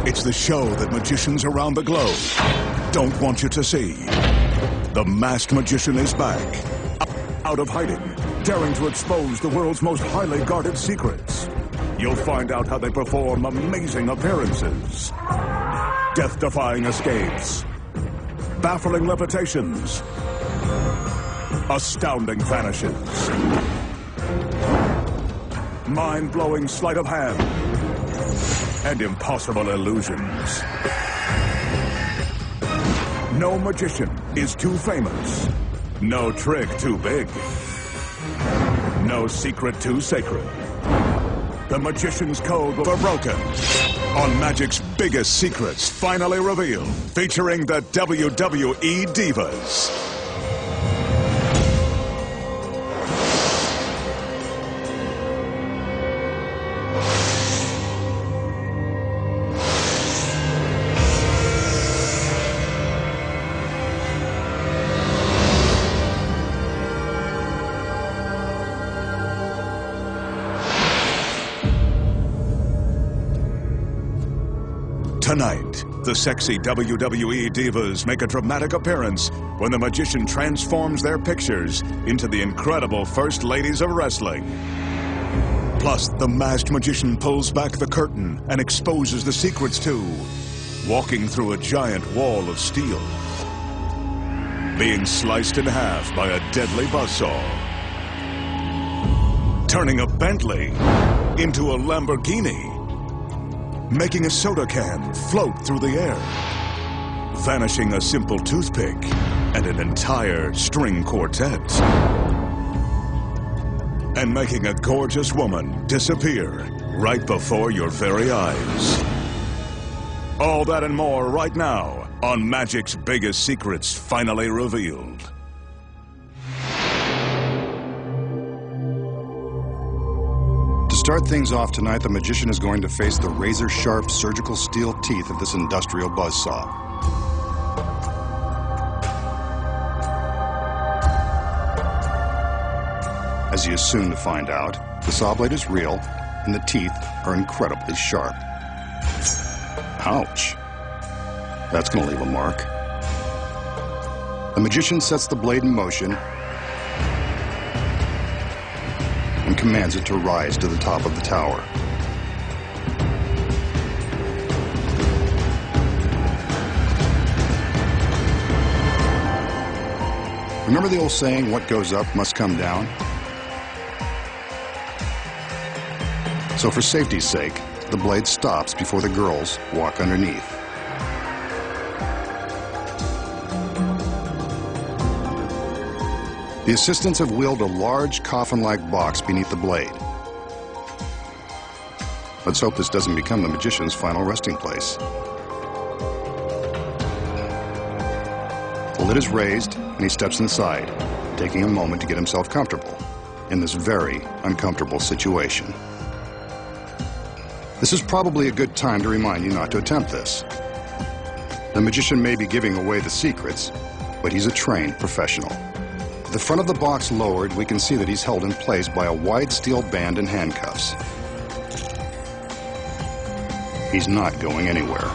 It's the show that magicians around the globe don't want you to see. The masked magician is back, out of hiding, daring to expose the world's most highly guarded secrets. You'll find out how they perform amazing appearances, death-defying escapes, baffling levitations, astounding vanishes, mind-blowing sleight of hand, and impossible illusions. No magician is too famous. No trick too big. No secret too sacred. The magician's code will be broken on Magic's biggest secrets finally revealed, featuring the WWE Divas. Tonight, the sexy WWE Divas make a dramatic appearance when the magician transforms their pictures into the incredible First Ladies of Wrestling. Plus, the masked magician pulls back the curtain and exposes the secrets too, walking through a giant wall of steel, being sliced in half by a deadly buzzsaw, turning a Bentley into a Lamborghini, making a soda can float through the air, vanishing a simple toothpick and an entire string quartet, and making a gorgeous woman disappear right before your very eyes. All that and more right now on Magic's biggest secrets finally revealed. To start things off tonight, the magician is going to face the razor-sharp surgical steel teeth of this industrial buzzsaw. As he is soon to find out, the saw blade is real, and the teeth are incredibly sharp. Ouch. That's going to leave a mark. The magician sets the blade in motion and commands it to rise to the top of the tower. Remember the old saying, what goes up must come down? So for safety's sake, the blade stops before the girls walk underneath. The assistants have wheeled a large coffin-like box beneath the blade. Let's hope this doesn't become the magician's final resting place. The lid is raised, and he steps inside, taking a moment to get himself comfortable in this very uncomfortable situation. This is probably a good time to remind you not to attempt this. The magician may be giving away the secrets, but he's a trained professional. The front of the box lowered, we can see that he's held in place by a wide steel band and handcuffs. He's not going anywhere.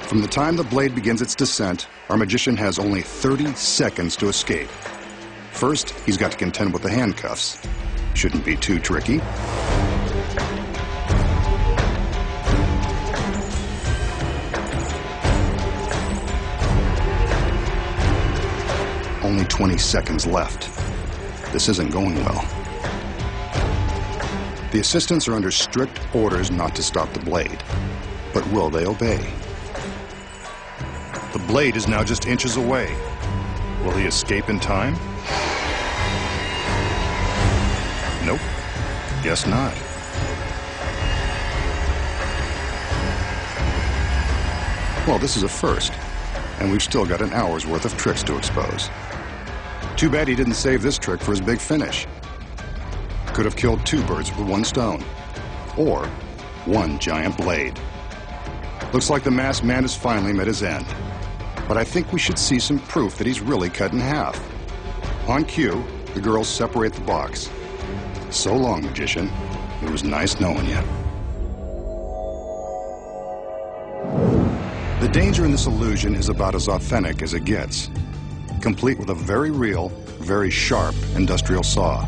From the time the blade begins its descent, our magician has only 30 seconds to escape. First, he's got to contend with the handcuffs. Shouldn't be too tricky. Only 20 seconds left. This isn't going well. The assistants are under strict orders not to stop the blade. But will they obey? The blade is now just inches away. Will he escape in time? Nope. Guess not. Well, this is a first, and we've still got an hour's worth of tricks to expose. Too bad he didn't save this trick for his big finish. Could have killed two birds with one stone, or one giant blade. Looks like the masked man has finally met his end. But I think we should see some proof that he's really cut in half. On cue, the girls separate the box. So long, magician. It was nice knowing you. The danger in this illusion is about as authentic as it gets, complete with a very real, very sharp industrial saw.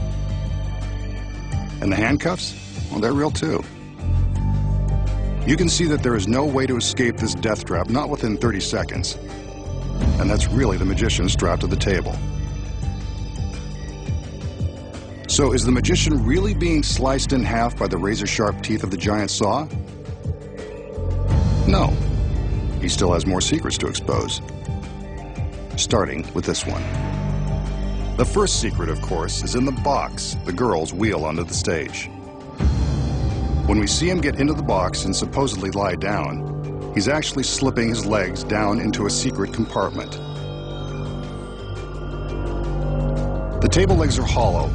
And the handcuffs? Well, they're real too. You can see that there is no way to escape this death trap, not within 30 seconds. And that's really the magician strapped to the table. So is the magician really being sliced in half by the razor-sharp teeth of the giant saw? No. He still has more secrets to expose. Starting with this one. The first secret, of course, is in the box the girls wheel onto the stage. When we see him get into the box and supposedly lie down, he's actually slipping his legs down into a secret compartment. The table legs are hollow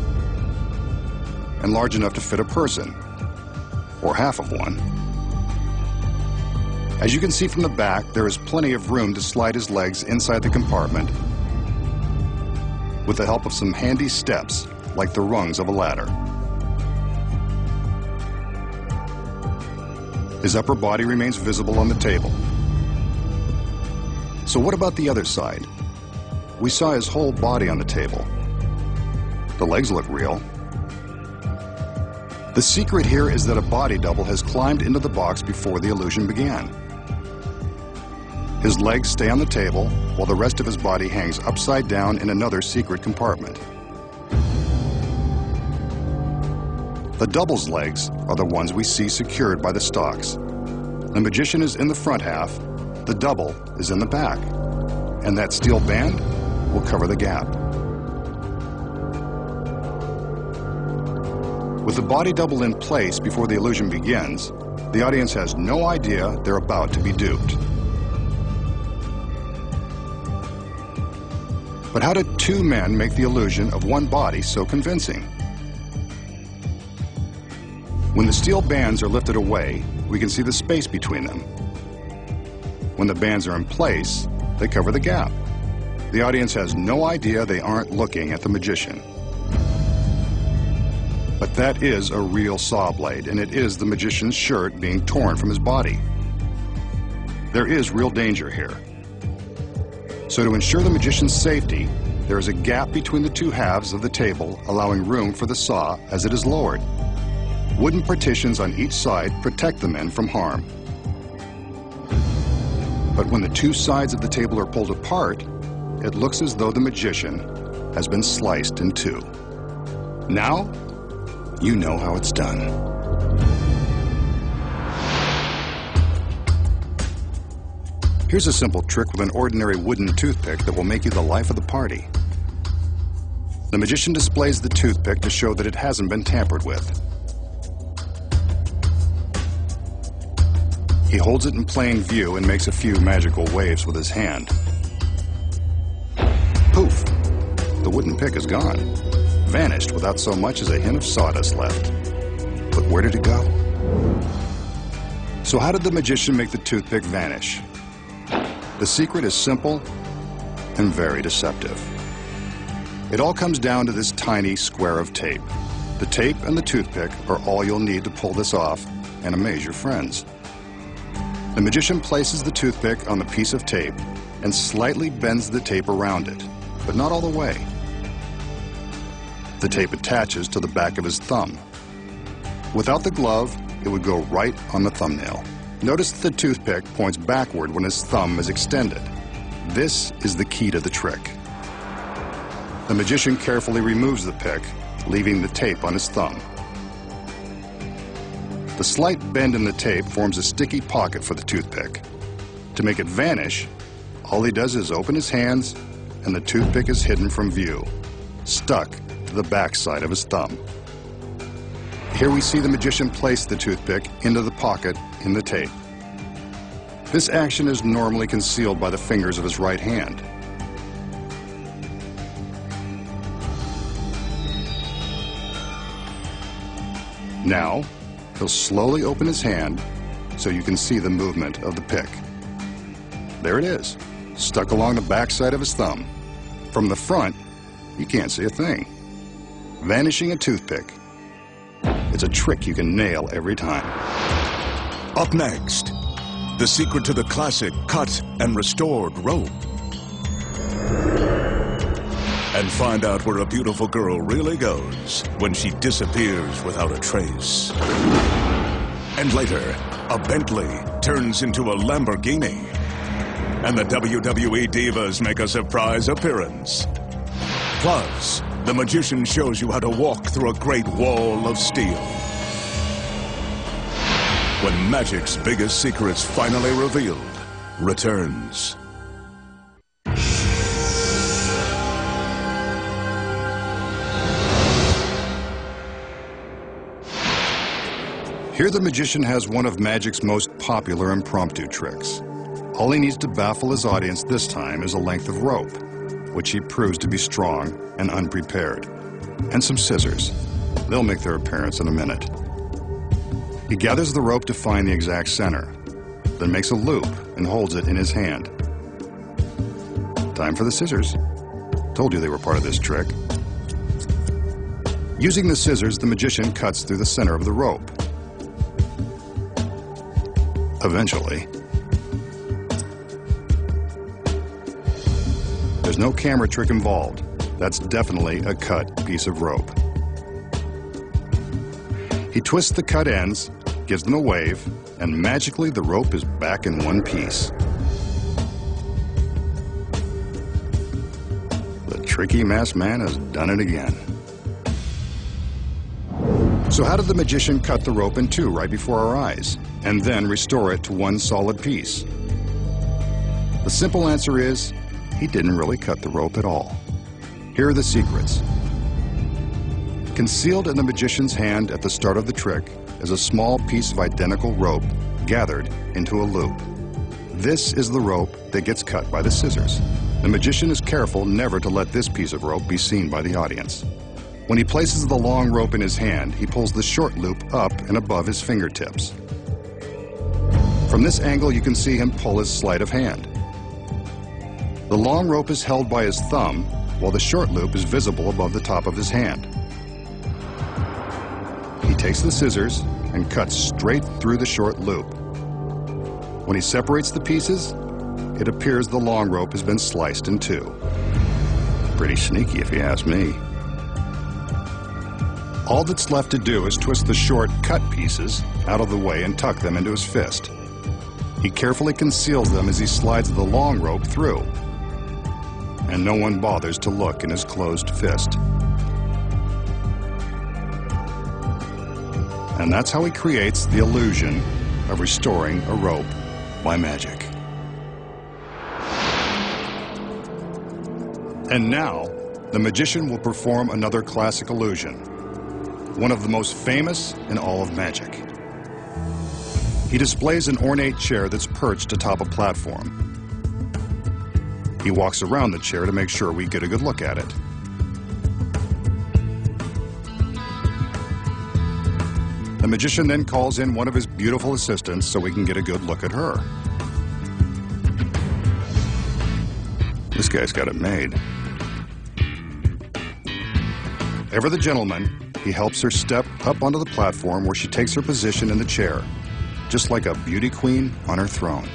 and large enough to fit a person, or half of one. As you can see from the back, there is plenty of room to slide his legs inside the compartment with the help of some handy steps like the rungs of a ladder. His upper body remains visible on the table. So what about the other side? We saw his whole body on the table. The legs look real. The secret here is that a body double has climbed into the box before the illusion began. His legs stay on the table while the rest of his body hangs upside down in another secret compartment. The double's legs are the ones we see secured by the stalks. The magician is in the front half, the double is in the back, and that steel band will cover the gap. With the body double in place before the illusion begins, the audience has no idea they're about to be duped. But how did two men make the illusion of one body so convincing? When the steel bands are lifted away, we can see the space between them. When the bands are in place, they cover the gap. The audience has no idea they aren't looking at the magician. But that is a real saw blade, and it is the magician's shirt being torn from his body. There is real danger here. So to ensure the magician's safety, there is a gap between the two halves of the table, allowing room for the saw as it is lowered. Wooden partitions on each side protect the men from harm. But when the two sides of the table are pulled apart, it looks as though the magician has been sliced in two. Now, you know how it's done. Here's a simple trick with an ordinary wooden toothpick that will make you the life of the party. The magician displays the toothpick to show that it hasn't been tampered with. He holds it in plain view and makes a few magical waves with his hand. Poof! The wooden pick is gone. Vanished without so much as a hint of sawdust left. But where did it go? So how did the magician make the toothpick vanish? The secret is simple and very deceptive. It all comes down to this tiny square of tape. The tape and the toothpick are all you'll need to pull this off and amaze your friends. The magician places the toothpick on the piece of tape and slightly bends the tape around it, but not all the way. The tape attaches to the back of his thumb. Without the glove, it would go right on the thumbnail. Notice that the toothpick points backward when his thumb is extended. This is the key to the trick. The magician carefully removes the pick, leaving the tape on his thumb. The slight bend in the tape forms a sticky pocket for the toothpick. To make it vanish, all he does is open his hands, and the toothpick is hidden from view, stuck to the backside of his thumb. Here we see the magician place the toothpick into the pocket in the tape. This action is normally concealed by the fingers of his right hand. Now, he'll slowly open his hand so you can see the movement of the pick. There it is, stuck along the backside of his thumb. From the front, you can't see a thing. Vanishing a toothpick It's a trick you can nail every time. Up next, the secret to the classic cut and restored rope. And find out where a beautiful girl really goes when she disappears without a trace. And later, a Bentley turns into a Lamborghini. And the WWE Divas make a surprise appearance. Plus, the magician shows you how to walk through a great wall of steel. When magic's biggest secrets finally revealed returns. Here the magician has one of magic's most popular impromptu tricks. All he needs to baffle his audience this time is a length of rope, which he proves to be strong and unprepared, and some scissors. They'll make their appearance in a minute. He gathers the rope to find the exact center, then makes a loop and holds it in his hand. Time for the scissors. Told you they were part of this trick. Using the scissors, the magician cuts through the center of the rope. Eventually. There's no camera trick involved. That's definitely a cut piece of rope. He twists the cut ends, gives them a wave, and magically the rope is back in one piece. The tricky masked man has done it again. So how did the magician cut the rope in two right before our eyes, and then restore it to one solid piece? The simple answer is, he didn't really cut the rope at all. Here are the secrets. Concealed in the magician's hand at the start of the trick is a small piece of identical rope gathered into a loop. This is the rope that gets cut by the scissors. The magician is careful never to let this piece of rope be seen by the audience. When he places the long rope in his hand, he pulls the short loop up and above his fingertips. From this angle, you can see him pull his sleight of hand. The long rope is held by his thumb, while the short loop is visible above the top of his hand. He takes the scissors and cuts straight through the short loop. When he separates the pieces, it appears the long rope has been sliced in two. Pretty sneaky if you ask me. All that's left to do is twist the short cut pieces out of the way and tuck them into his fist. He carefully conceals them as he slides the long rope through, and no one bothers to look in his closed fist. And that's how he creates the illusion of restoring a rope by magic. And now, the magician will perform another classic illusion, one of the most famous in all of magic. He displays an ornate chair that's perched atop a platform. He walks around the chair to make sure we get a good look at it. The magician then calls in one of his beautiful assistants so we can get a good look at her. This guy's got it made. Ever the gentleman, he helps her step up onto the platform where she takes her position in the chair, just like a beauty queen on her throne.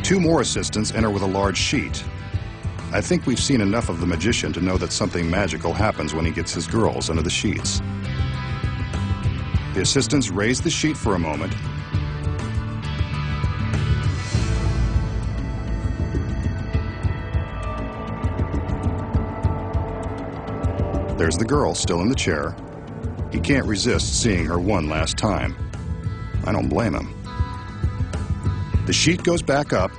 Two more assistants enter with a large sheet. I think we've seen enough of the magician to know that something magical happens when he gets his girls under the sheets. The assistants raise the sheet for a moment. There's the girl still in the chair. He can't resist seeing her one last time. I don't blame him. The sheet goes back up,